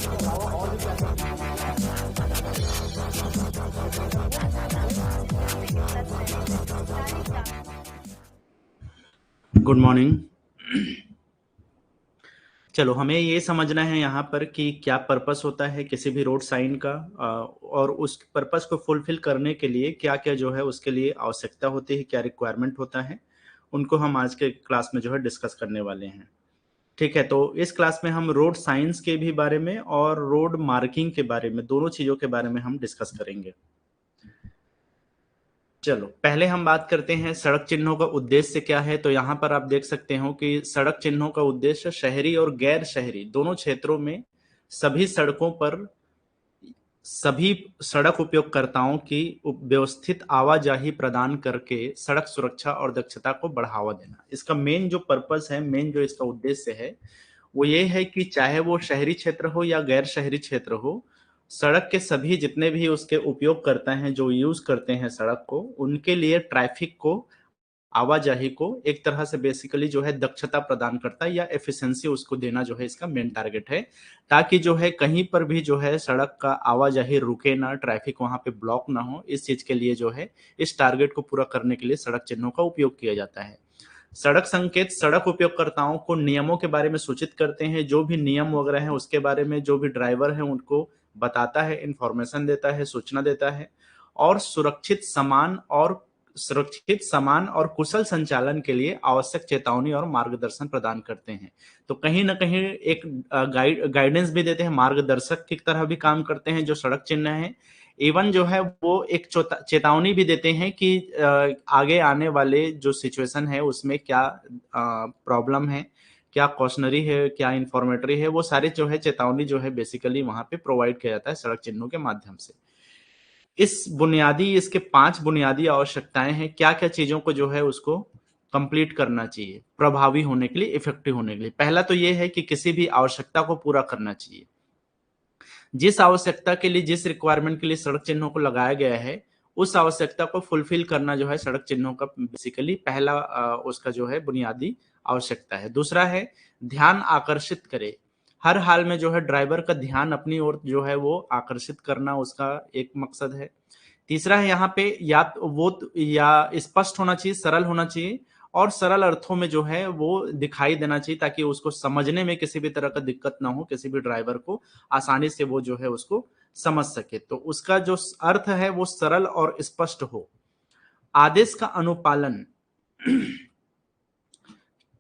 इसके अलावा और भी क्या क्या गुड मॉर्निंग। चलो, हमें ये समझना है यहाँ पर कि क्या पर्पस होता है किसी भी रोड साइन का, और उस पर्पस को फुलफिल करने के लिए क्या क्या जो है उसके लिए आवश्यकता होती है, क्या रिक्वायरमेंट होता है, उनको हम आज के क्लास में जो है डिस्कस करने वाले हैं। ठीक है, तो इस क्लास में हम रोड साइंस के भी बारे में और रोड मार्किंग के बारे में, दोनों चीज़ों के बारे में हम डिस्कस करेंगे। चलो, पहले हम बात करते हैं सड़क चिन्हों का उद्देश्य क्या है। तो यहाँ पर आप देख सकते हो कि सड़क चिन्हों का उद्देश्य शहरी और गैर शहरी दोनों क्षेत्रों में सभी सड़कों पर सभी सड़क उपयोगकर्ताओं की व्यवस्थित आवाजाही प्रदान करके सड़क सुरक्षा और दक्षता को बढ़ावा देना। इसका मेन जो पर्पस है, मेन जो इसका उद्देश्य है, वो ये है कि चाहे वो शहरी क्षेत्र हो या गैर शहरी क्षेत्र हो, सड़क के सभी जितने भी उसके उपयोग करते हैं, जो यूज करते हैं सड़क को, उनके लिए ट्रैफिक को, आवाजाही को एक तरह से बेसिकली जो है दक्षता प्रदान करता है या एफिशिएंसी उसको देना जो है इसका मेन टारगेट है, ताकि जो है कहीं पर भी जो है सड़क का आवाजाही रुके ना, ट्रैफिक वहां पे ब्लॉक ना हो। इस चीज के लिए जो है इस टारगेट को पूरा करने के लिए सड़क चिन्हों का उपयोग किया जाता है। सड़क संकेत सड़क उपयोगकर्ताओं को नियमों के बारे में सूचित करते हैं। जो भी नियम वगैरह हैं उसके बारे में जो भी ड्राइवर है उनको बताता है, इंफॉर्मेशन देता है, सूचना देता है, और सुरक्षित समान और कुशल संचालन के लिए आवश्यक चेतावनी और मार्गदर्शन प्रदान करते हैं। तो कहीं ना कहीं एक गाइडेंस भी देते हैं, मार्गदर्शक की तरह भी काम करते हैं जो सड़क चिन्ह है। इवन जो है वो एक चेतावनी भी देते हैं कि आगे आने वाले जो सिचुएशन है उसमें क्या प्रॉब्लम है, क्या कॉशनरी है, क्या इंफॉर्मेटरी है, वो सारी जो है चेतावनी जो है बेसिकली वहां पे प्रोवाइड किया जाता है सड़क चिन्हों के माध्यम से। इसके 5 बुनियादी आवश्यकताएं हैं, क्या क्या चीजों को जो है उसको कंप्लीट करना चाहिए प्रभावी होने के लिए, इफेक्टिव होने के लिए। पहला तो ये है कि किसी भी आवश्यकता को पूरा करना चाहिए। जिस आवश्यकता के लिए, जिस रिक्वायरमेंट के लिए सड़क चिन्हों को लगाया गया है, उस आवश्यकता को फुलफिल करना जो है सड़क चिन्हों का बेसिकली पहला उसका जो है बुनियादी आवश्यकता है। दूसरा है ध्यान आकर्षित करे। हर हाल में जो है ड्राइवर का ध्यान अपनी ओर जो है वो आकर्षित करना उसका एक मकसद है। तीसरा है यहाँ पे या स्पष्ट होना चाहिए, सरल होना चाहिए, और सरल अर्थों में जो है वो दिखाई देना चाहिए ताकि उसको समझने में किसी भी तरह का दिक्कत ना हो, किसी भी ड्राइवर को आसानी से वो जो है उसको समझ सके। तो उसका जो अर्थ है वो सरल और स्पष्ट हो। आदेश का अनुपालन,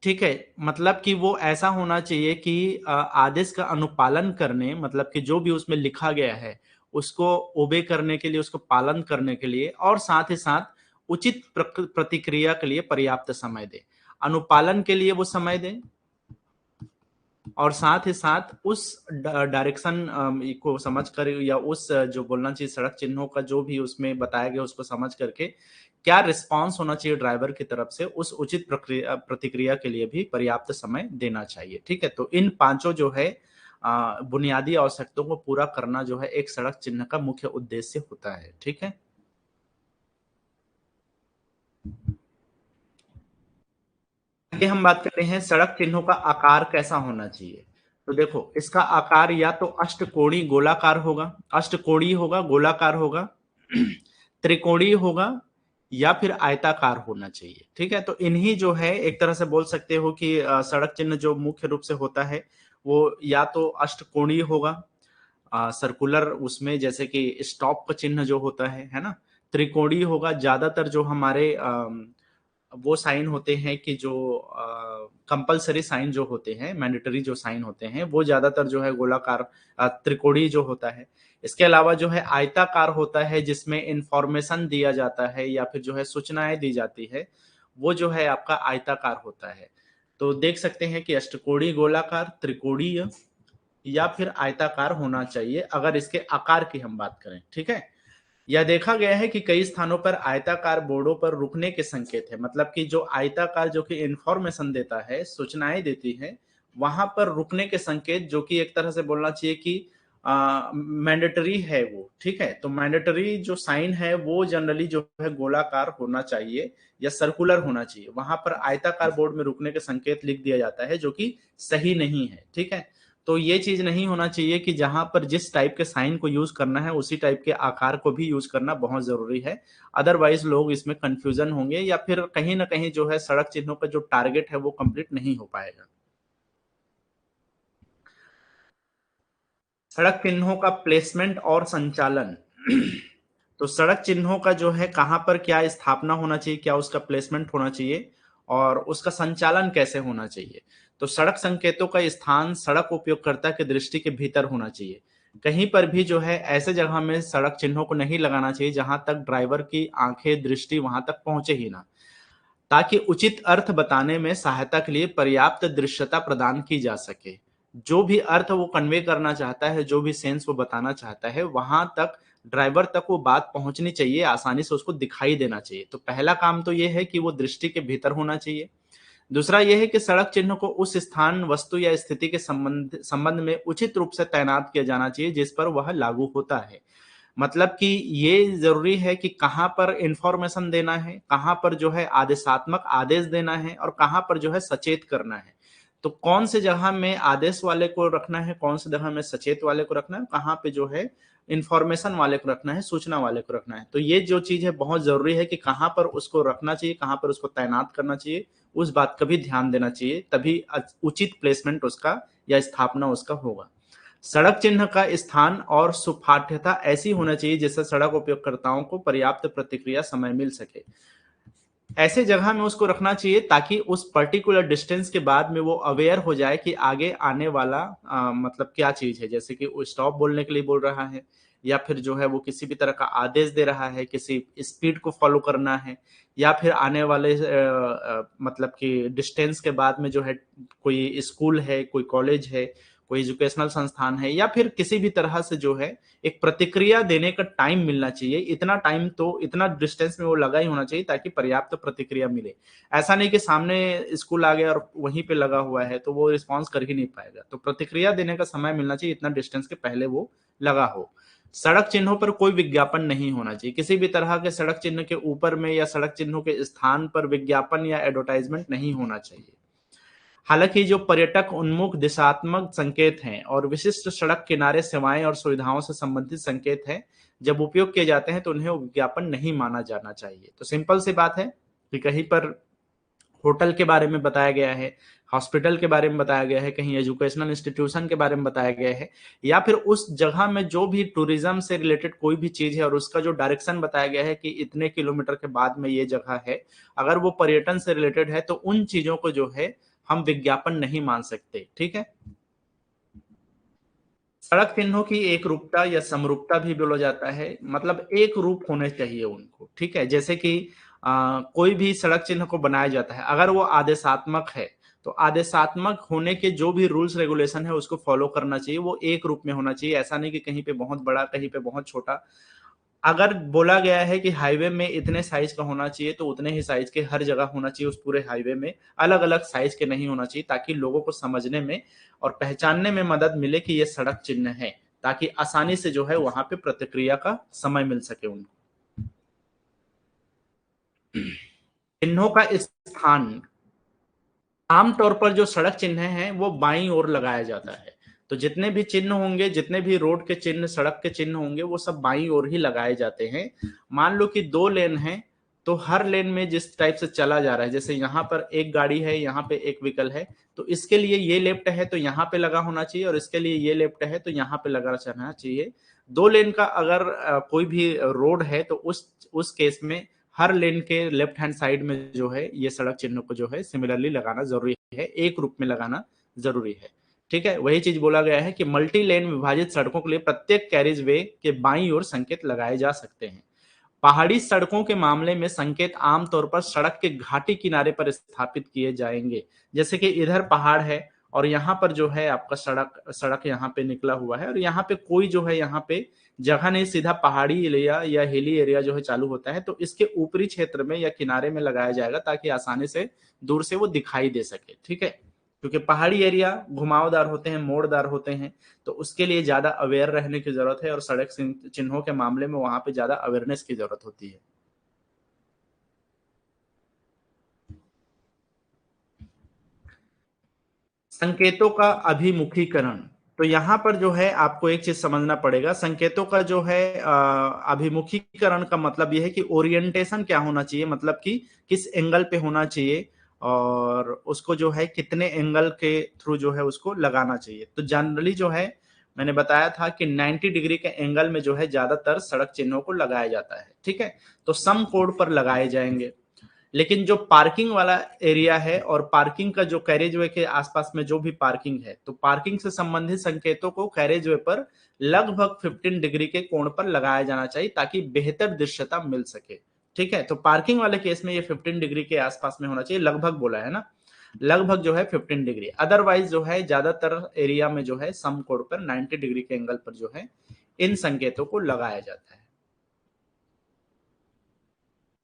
ठीक है, मतलब कि वो ऐसा होना चाहिए कि आदेश का अनुपालन करने, मतलब कि जो भी उसमें लिखा गया है उसको ओबे करने के लिए, उसको पालन करने के लिए, और साथ ही साथ उचित प्रतिक्रिया के लिए पर्याप्त समय दे। अनुपालन के लिए वो समय दे, और साथ ही साथ उस डायरेक्शन को समझ कर, या उस जो बोलना चाहिए सड़क चिन्हों का जो भी उसमें बताया गया उसको समझ करके क्या रिस्पांस होना चाहिए ड्राइवर की तरफ से, उस उचित प्रतिक्रिया के लिए भी पर्याप्त समय देना चाहिए। ठीक है, तो इन पांचों जो है बुनियादी आवश्यकताओं को पूरा करना जो है एक सड़क चिन्ह का मुख्य उद्देश्य होता है। ठीक है, आगे हम बात करते हैं सड़क चिन्हों का आकार कैसा होना चाहिए। तो देखो, इसका आकार या तो अष्टकोणीय गोलाकार होगा, अष्टकोणीय होगा, गोलाकार होगा, त्रिकोणीय होगा, या फिर आयताकार होना चाहिए। ठीक है, तो इन्हीं जो है एक तरह से बोल सकते हो कि सड़क चिन्ह जो मुख्य रूप से होता है वो या तो अष्टकोणीय होगा, सर्कुलर, उसमें जैसे कि स्टॉप का चिन्ह जो होता है ना। त्रिकोणीय होगा, ज्यादातर जो हमारे वो साइन होते हैं कि जो कंपलसरी साइन जो होते हैं, मैंडेटरी जो साइन होते हैं, वो ज्यादातर जो है गोलाकार त्रिकोणीय जो होता है। इसके अलावा जो है आयताकार होता है जिसमें इंफॉर्मेशन दिया जाता है या फिर जो है सूचनाएं दी जाती है, वो जो है आपका आयताकार होता है। तो देख सकते हैं कि अष्टकोणीय, गोलाकार, त्रिकोणीय या फिर आयताकार होना चाहिए अगर इसके आकार की हम बात करें। ठीक है, यह देखा गया है कि कई स्थानों पर आयताकार बोर्डों पर रुकने के संकेत है, मतलब कि जो आयताकार जो कि इंफॉर्मेशन देता है, सूचनाएं देती है, वहां पर रुकने के संकेत जो कि एक तरह से बोलना चाहिए कि मैंडेटरी है वो। ठीक है, तो मैंडेटरी जो साइन है वो जनरली जो है गोलाकार होना चाहिए या सर्कुलर होना चाहिए। वहां पर आयताकार बोर्ड में रुकने के संकेत लिख दिया जाता है जो कि सही नहीं है। ठीक है, तो ये चीज नहीं होना चाहिए कि जहां पर जिस टाइप के साइन को यूज करना है उसी टाइप के आकार को भी यूज करना बहुत जरूरी है। अदरवाइज लोग इसमें कंफ्यूजन होंगे या फिर कहीं ना कहीं जो है सड़क चिन्हों का जो टारगेट है वो कंप्लीट नहीं हो पाएगा। सड़क चिन्हों का प्लेसमेंट और संचालन। तो सड़क चिन्हों का जो है कहां पर क्या स्थापना होना चाहिए, क्या उसका प्लेसमेंट होना चाहिए और उसका संचालन कैसे होना चाहिए। तो सड़क संकेतों का स्थान सड़क उपयोगकर्ता की दृष्टि के भीतर होना चाहिए। कहीं पर भी जो है ऐसे जगह में सड़क चिन्हों को नहीं लगाना चाहिए जहां तक ड्राइवर की आंखें दृष्टि वहां तक पहुंचे ही ना, ताकि उचित अर्थ बताने में सहायता के लिए पर्याप्त दृश्यता प्रदान की जा सके। जो भी अर्थ वो कन्वे करना चाहता है, जो भी सेंस वो बताना चाहता है, वहां तक ड्राइवर तक वो बात पहुंचनी चाहिए, आसानी से उसको दिखाई देना चाहिए। तो पहला काम तो ये है कि वो दृष्टि के भीतर होना चाहिए। दूसरा यह है कि सड़क चिन्ह को उस स्थान, वस्तु या स्थिति के संबंध में उचित रूप से तैनात किया जाना चाहिए जिस पर वह लागू होता है। मतलब कि ये जरूरी है कि कहां पर इंफॉर्मेशन देना है, कहां पर जो है आदेशात्मक आदेश देना है और कहां पर जो है सचेत करना है। तो कौन से जगह में आदेश वाले को रखना है, कौन से जगह में सचेत वाले को रखना है, कहां पे जो है इंफॉर्मेशन वाले को रखना है, सूचना वाले को रखना है। तो ये जो चीज है बहुत जरूरी है कि कहां पर उसको रखना चाहिए, कहां पर उसको तैनात करना चाहिए, उस बात का भी ध्यान देना चाहिए, तभी उचित प्लेसमेंट उसका या स्थापना उसका होगा। सड़क चिन्ह का स्थान और सुपाठ्यता ऐसी होना चाहिए जिससे सड़क उपयोगकर्ताओं को पर्याप्त प्रतिक्रिया समय मिल सके। ऐसे जगह में उसको रखना चाहिए ताकि उस पर्टिकुलर डिस्टेंस के बाद में वो अवेयर हो जाए कि आगे आने वाला मतलब क्या चीज है, जैसे कि वो स्टॉप बोलने के लिए बोल रहा है या फिर जो है वो किसी भी तरह का आदेश दे रहा है, किसी स्पीड को फॉलो करना है, या फिर आने वाले मतलब कि डिस्टेंस के बाद में जो है कोई स्कूल है, कोई कॉलेज है, कोई एजुकेशनल संस्थान है, या फिर किसी भी तरह से जो है एक प्रतिक्रिया देने का टाइम मिलना चाहिए। इतना टाइम तो इतना डिस्टेंस में वो लगा ही होना चाहिए ताकि पर्याप्त प्रतिक्रिया मिले। ऐसा नहीं कि सामने स्कूल आ गया और वहीं पे लगा हुआ है तो वो रिस्पॉन्स कर ही नहीं पाएगा। तो प्रतिक्रिया देने का समय मिलना चाहिए, इतना डिस्टेंस के पहले वो लगा हो। सड़क चिन्हों पर कोई विज्ञापन नहीं होना चाहिए। किसी भी तरह के सड़क चिन्ह के ऊपर में या सड़क चिन्हों के स्थान पर विज्ञापन या एडवर्टाइजमेंट नहीं होना चाहिए। हालांकि जो पर्यटक उन्मुख दिशात्मक संकेत हैं और विशिष्ट सड़क किनारे सेवाएं और सुविधाओं से संबंधित संकेत हैं, जब उपयोग किए जाते हैं तो उन्हें विज्ञापन नहीं माना जाना चाहिए। तो सिंपल सी बात है कि कहीं पर होटल के बारे में बताया गया है, हॉस्पिटल के बारे में बताया गया है, कहीं एजुकेशनल इंस्टीट्यूशन के बारे में बताया गया है, या फिर उस जगह में जो भी टूरिज्म से रिलेटेड कोई भी चीज है और उसका जो डायरेक्शन बताया गया है कि इतने किलोमीटर के बाद में ये जगह है, अगर वो पर्यटन से रिलेटेड है तो उन चीजों को जो है हम विज्ञापन नहीं मान सकते। ठीक है। सड़क चिन्हों की एक रूपता या समरूपता भी बोला जाता है, मतलब एक रूप होने चाहिए उनको। ठीक है, जैसे कि कोई भी सड़क चिन्ह को बनाया जाता है, अगर वो आदेशात्मक है तो आदेशात्मक होने के जो भी रूल्स रेगुलेशन है उसको फॉलो करना चाहिए, वो एक रूप में होना चाहिए। ऐसा नहीं कि कहीं पे बहुत बड़ा, कहीं पे बहुत छोटा। अगर बोला गया है कि हाईवे में इतने साइज का होना चाहिए तो उतने ही साइज के हर जगह होना चाहिए उस पूरे हाईवे में, अलग अलग साइज के नहीं होना चाहिए, ताकि लोगों को समझने में और पहचानने में मदद मिले कि ये सड़क चिन्ह है, ताकि आसानी से जो है वहां पे प्रतिक्रिया का समय मिल सके उनको। चिन्हों का स्थान, आमतौर पर जो सड़क चिन्ह हैं वो बाईं ओर लगाया जाता है। तो जितने भी चिन्ह होंगे, जितने भी रोड के चिन्ह, सड़क के चिन्ह होंगे, वो सब बाईं ओर ही लगाए जाते हैं। मान लो कि दो लेन है, तो हर लेन में जिस टाइप से चला जा रहा है, जैसे यहाँ पर एक गाड़ी है, यहाँ पे एक व्हीकल है, तो इसके लिए ये लेफ्ट है तो यहाँ पे लगा होना चाहिए, और इसके लिए ये लेफ्ट है तो यहाँ पे लगा रहना चाहिए। दो लेन का अगर कोई भी रोड है तो उस केस में हर लेन के लेफ्ट हैंड साइड में जो है ये सड़क चिन्ह को जो है सिमिलरली लगाना जरूरी है, एक रूप में लगाना जरूरी है। ठीक है, वही चीज बोला गया है कि मल्टी लेन विभाजित सड़कों के लिए प्रत्येक कैरिज वे के बाईं ओर संकेत लगाए जा सकते हैं। पहाड़ी सड़कों के मामले में संकेत आमतौर पर सड़क के घाटी किनारे पर स्थापित किए जाएंगे। जैसे कि इधर पहाड़ है और यहाँ पर जो है आपका सड़क सड़क यहाँ पे निकला हुआ है, और यहाँ पे कोई जो है यहाँ पे जगह नहीं, सीधा पहाड़ी एरिया या हिली एरिया जो है चालू होता है, तो इसके ऊपरी क्षेत्र में या किनारे में लगाया जाएगा ताकि आसानी से दूर से वो दिखाई दे सके। ठीक है, क्योंकि पहाड़ी एरिया घुमावदार होते हैं, मोड़दार होते हैं, तो उसके लिए ज्यादा अवेयर रहने की जरूरत है, और सड़क चिन्हों के मामले में वहां पे ज्यादा अवेयरनेस की जरूरत होती है। संकेतों का अभिमुखीकरण, तो यहाँ पर जो है आपको एक चीज समझना पड़ेगा, संकेतों का जो है अभिमुखीकरण का मतलब यह है कि ओरिएंटेशन क्या होना चाहिए, मतलब कि किस एंगल पे होना चाहिए और उसको जो है कितने एंगल के थ्रू जो है उसको लगाना चाहिए। तो जनरली जो है मैंने बताया था कि 90 डिग्री के एंगल में जो है ज्यादातर सड़क चिन्हों को लगाया जाता है, ठीक है। तो सम कोण पर लगाए जाएंगे। लेकिन जो पार्किंग वाला एरिया है और पार्किंग का जो कैरेज वे के आसपास में जो भी पार्किंग है, तो पार्किंग से संबंधित संकेतों को कैरेज वे पर लगभग 15 डिग्री के कोण पर लगाया जाना चाहिए ताकि बेहतर दृश्यता मिल सके, ठीक है। तो पार्किंग वाले केस में ये 15 डिग्री के आसपास में होना चाहिए, लगभग बोला है ना, लगभग जो है 15 डिग्री। अदरवाइज जो है ज्यादातर एरिया में जो है सम कोण पर 90 डिग्री के एंगल पर जो है इन संकेतों को लगाया जाता है।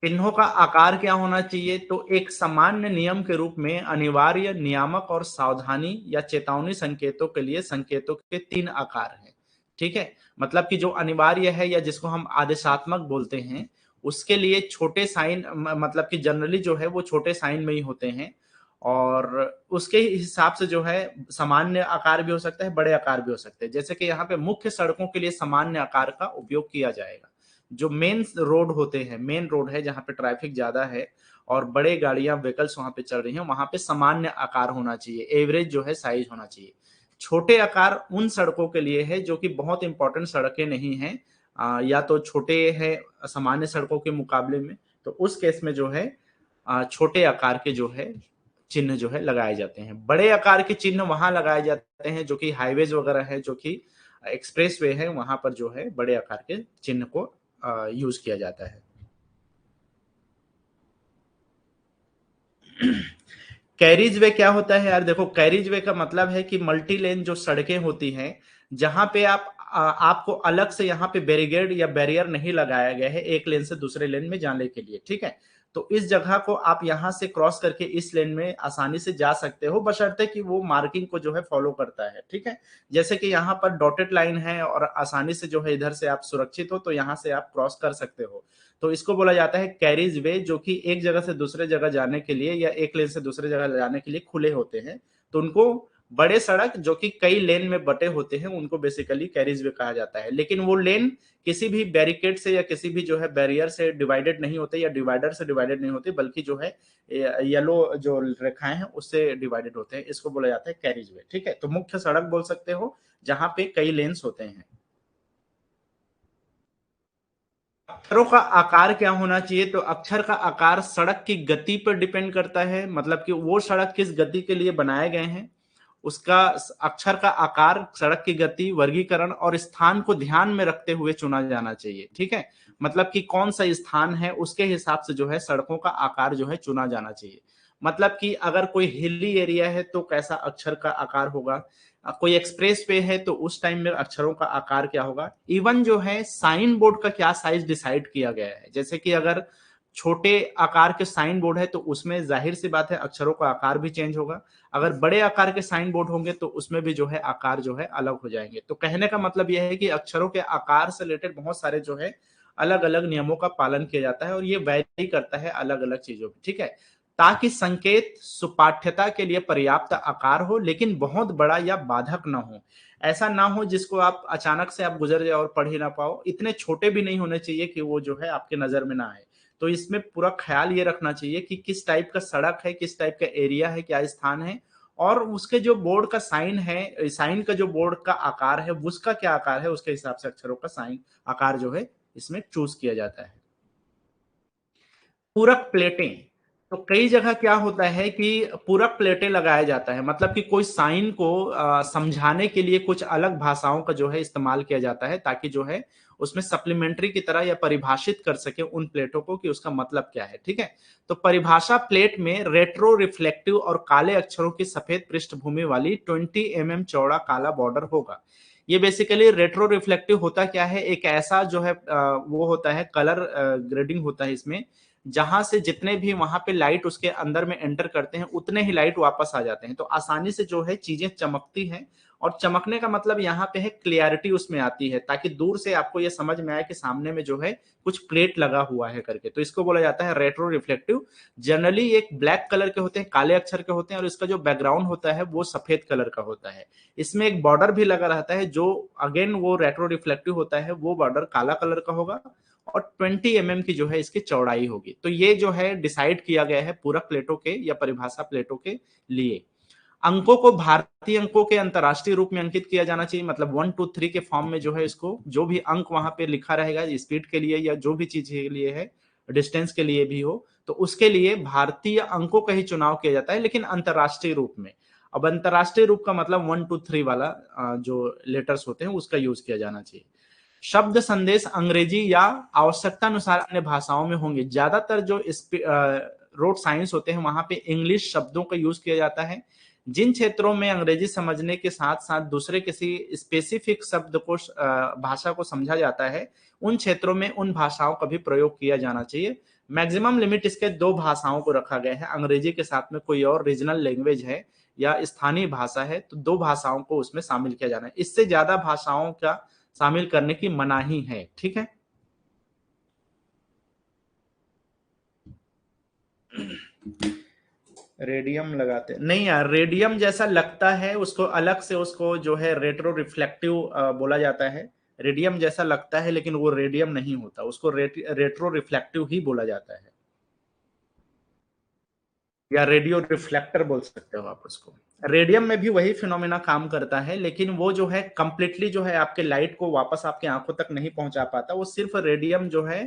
चिन्हों का आकार क्या होना चाहिए, तो एक सामान्य नियम के रूप में अनिवार्य, नियामक और सावधानी या चेतावनी संकेतों के लिए संकेतों के 3 आकार हैं, ठीक है। मतलब कि जो अनिवार्य है या जिसको हम आदेशात्मक बोलते हैं, उसके लिए छोटे साइन मतलब कि जनरली जो है वो छोटे साइन में ही होते हैं और उसके हिसाब से जो है सामान्य आकार भी हो सकता है, बड़े आकार भी हो सकते हैं। जैसे कि यहाँ पे मुख्य सड़कों के लिए सामान्य आकार का उपयोग किया जाएगा। जो मेन रोड होते हैं, मेन रोड है जहाँ पे ट्रैफिक ज्यादा है और बड़े गाड़ियां व्हीकल्स वहां पे चल रही हैं, वहां पे सामान्य आकार होना चाहिए, एवरेज जो है साइज होना चाहिए। छोटे आकार उन सड़कों के लिए है जो कि बहुत इंपॉर्टेंट सड़कें नहीं हैं, या तो छोटे हैं सामान्य सड़कों के मुकाबले में, तो उस केस में जो है छोटे आकार के जो है चिन्ह जो है लगाए जाते हैं। बड़े आकार के चिन्ह वहां लगाए जाते हैं जो कि हाईवेज वगैरह है, जो कि एक्सप्रेस वे है, वहां पर जो है बड़े आकार के चिन्ह को यूज किया जाता है। कैरिज वे क्या होता है यार, देखो कैरिज वे का मतलब है कि मल्टी लेन जो सड़कें होती हैं जहां पे आपको अलग से यहाँ पे बैरिगेड या बैरियर नहीं लगाया गया है एक लेन से दूसरे लेन में जाने के लिए, ठीक है। तो इस जगह को आप यहां से क्रॉस करके इस लेन में आसानी से जा सकते हो, बशर्ते कि वो मार्किंग को जो है फॉलो करता है, ठीक है। जैसे कि यहाँ पर डॉटेड लाइन है और आसानी से जो है इधर से आप सुरक्षित हो तो यहाँ से आप क्रॉस कर सकते हो। तो इसको बोला जाता है कैरिज वे, जो कि एक जगह से दूसरे जगह जाने के लिए या एक लेन से दूसरे जगह जाने के लिए खुले होते हैं। तो उनको बड़े सड़क जो कि कई लेन में बटे होते हैं उनको बेसिकली कैरिज वे कहा जाता है। लेकिन वो लेन किसी भी बैरिकेड से या किसी भी जो है बैरियर से डिवाइडेड नहीं होते या डिवाइडर से डिवाइडेड नहीं होते, बल्कि जो है येलो जो रेखाएं हैं उससे डिवाइडेड होते हैं। इसको बोला जाता है कैरिज वे, ठीक है। तो मुख्य सड़क बोल सकते हो जहां पे कई लेन्स होते हैं। अक्षरों का आकार क्या होना चाहिए, तो अक्षर का आकार सड़क की गति पर डिपेंड करता है, मतलब कि वो सड़क किस गति के लिए बनाए गए हैं उसका अक्षर का आकार सड़क की गति, वर्गीकरण और स्थान को ध्यान में रखते हुए चुना जाना चाहिए, ठीक है। मतलब कि कौन सा स्थान है उसके हिसाब से जो है सड़कों का आकार जो है चुना जाना चाहिए। मतलब कि अगर कोई हिली एरिया है तो कैसा अक्षर का आकार होगा, कोई एक्सप्रेस वे है तो उस टाइम में अक्षरों का आकार क्या होगा। इवन जो है साइन बोर्ड का क्या साइज डिसाइड किया गया है, जैसे कि अगर छोटे आकार के साइन बोर्ड है तो उसमें जाहिर सी बात है अक्षरों का आकार भी चेंज होगा। अगर बड़े आकार के साइन बोर्ड होंगे तो उसमें भी जो है आकार जो है अलग हो जाएंगे। तो कहने का मतलब यह है कि अक्षरों के आकार से रिलेटेड बहुत सारे जो है अलग अलग नियमों का पालन किया जाता है और ये वैरी करता है अलग अलग चीजों में, ठीक है। ताकि संकेत सुपाठ्यता के लिए पर्याप्त आकार हो लेकिन बहुत बड़ा या बाधक ना हो। ऐसा ना हो जिसको आप अचानक से आप गुजर जाओ और पढ़ ही ना पाओ, इतने छोटे भी नहीं होने चाहिए कि वो जो है आपके नजर में ना आए। तो इसमें पूरा ख्याल ये रखना चाहिए कि किस टाइप का सड़क है, किस टाइप का एरिया है, क्या स्थान है और उसके जो बोर्ड का साइन है, साइन का जो बोर्ड का आकार है उसका क्या आकार है, उसके हिसाब से अक्षरों का साइन आकार जो है इसमें चूज किया जाता है। पूरक प्लेटें, तो कई जगह क्या होता है कि पूरक प्लेटें लगाया जाता है, मतलब कि कोई साइन को समझाने के लिए कुछ अलग भाषाओं का जो है इस्तेमाल किया जाता है ताकि जो है उसमें सप्लीमेंट्री की तरह या परिभाषित कर सके उन प्लेटों को कि उसका मतलब क्या है, ठीक है। तो परिभाषा प्लेट में रेट्रो रिफ्लेक्टिव और काले अक्षरों की सफेद पृष्ठभूमि वाली 20 mm चौड़ा काला बॉर्डर होगा। ये बेसिकली रेट्रो रिफ्लेक्टिव होता क्या है, एक ऐसा जो है वो होता है कलर ग्रेडिंग होता है इसमें जहां से जितने भी वहां पे लाइट उसके अंदर में एंटर करते हैं उतने ही लाइट वापस आ जाते हैं। तो आसानी से जो है चीजें चमकती हैं, और चमकने का मतलब यहाँ पे है क्लियरिटी उसमें आती है, ताकि दूर से आपको ये समझ में आए कि सामने में जो है कुछ प्लेट लगा हुआ है करके। तो इसको बोला जाता है रेट्रो रिफ्लेक्टिव। जनरली एक ब्लैक कलर के होते हैं, काले अक्षर के होते हैं, और इसका जो बैकग्राउंड होता है वो सफेद कलर का होता है। इसमें एक बॉर्डर भी लगा रहता है, जो अगेन वो रेट्रो रिफ्लेक्टिव होता है, वो बॉर्डर काला कलर का होगा और 20 की जो है इसकी चौड़ाई होगी। तो ये जो है डिसाइड किया गया है पूरक प्लेटों के या परिभाषा प्लेटों के लिए। अंकों को भारतीय अंकों के अंतरराष्ट्रीय रूप में अंकित किया जाना चाहिए, मतलब 1 2 3 के फॉर्म में जो है इसको, जो भी अंक वहां पे लिखा रहेगा स्पीड के लिए या जो भी चीज के लिए है, डिस्टेंस के लिए भी हो, तो उसके लिए भारतीय अंकों का ही चुनाव किया जाता है, लेकिन अंतरराष्ट्रीय रूप में। अब अंतरराष्ट्रीय रूप का मतलब 1 2 3 वाला जो लेटर्स होते हैं उसका यूज किया जाना चाहिए। शब्द संदेश अंग्रेजी या आवश्यकता अनुसार अन्य भाषाओं में होंगे। ज्यादातर जो रोड साइंस होते हैं वहां पे इंग्लिश शब्दों का यूज किया जाता है। जिन क्षेत्रों में अंग्रेजी समझने के साथ साथ दूसरे किसी स्पेसिफिक शब्द को भाषा को समझा जाता है, उन क्षेत्रों में उन भाषाओं का भी प्रयोग किया जाना चाहिए। मैक्सिमम लिमिट इसके 2 भाषाओं को रखा गया है। अंग्रेजी के साथ में कोई और रीजनल लैंग्वेज है या स्थानीय भाषा है तो 2 भाषाओं को उसमें शामिल किया जाना है। इससे ज्यादा भाषाओं का शामिल करने की मनाही है। ठीक है। रेडियम लगाते नहीं यार, रेडियम जैसा लगता है, उसको अलग से उसको जो है रेट्रो रिफ्लेक्टिव बोला जाता है। रेडियम जैसा लगता है लेकिन वो रेडियम नहीं होता, उसको रेट्रो रिफ्लेक्टिव ही बोला जाता है, या रेडियो रिफ्लेक्टर बोल सकते हो आप उसको। रेडियम में भी वही फिनोमेना काम करता है, लेकिन वो जो है कंप्लीटली जो है आपके लाइट को वापस आपके आंखों तक नहीं पहुंचा पाता। वो सिर्फ रेडियम जो है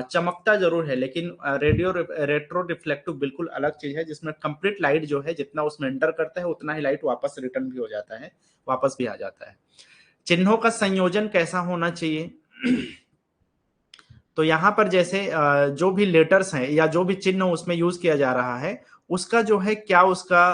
चमकता जरूर है, लेकिन रेट्रो रिफ्लेक्टिव बिल्कुल अलग चीज है, जिसमें कंप्लीट लाइट जो है जितना उसमें एंटर करता है उतना ही लाइट वापस रिटर्न भी हो जाता है, वापस भी आ जाता है। चिन्हों का संयोजन कैसा होना चाहिए? तो यहाँ पर जैसे जो भी लेटर्स हैं या जो भी चिन्ह उसमें यूज किया जा रहा है, उसका जो है क्या उसका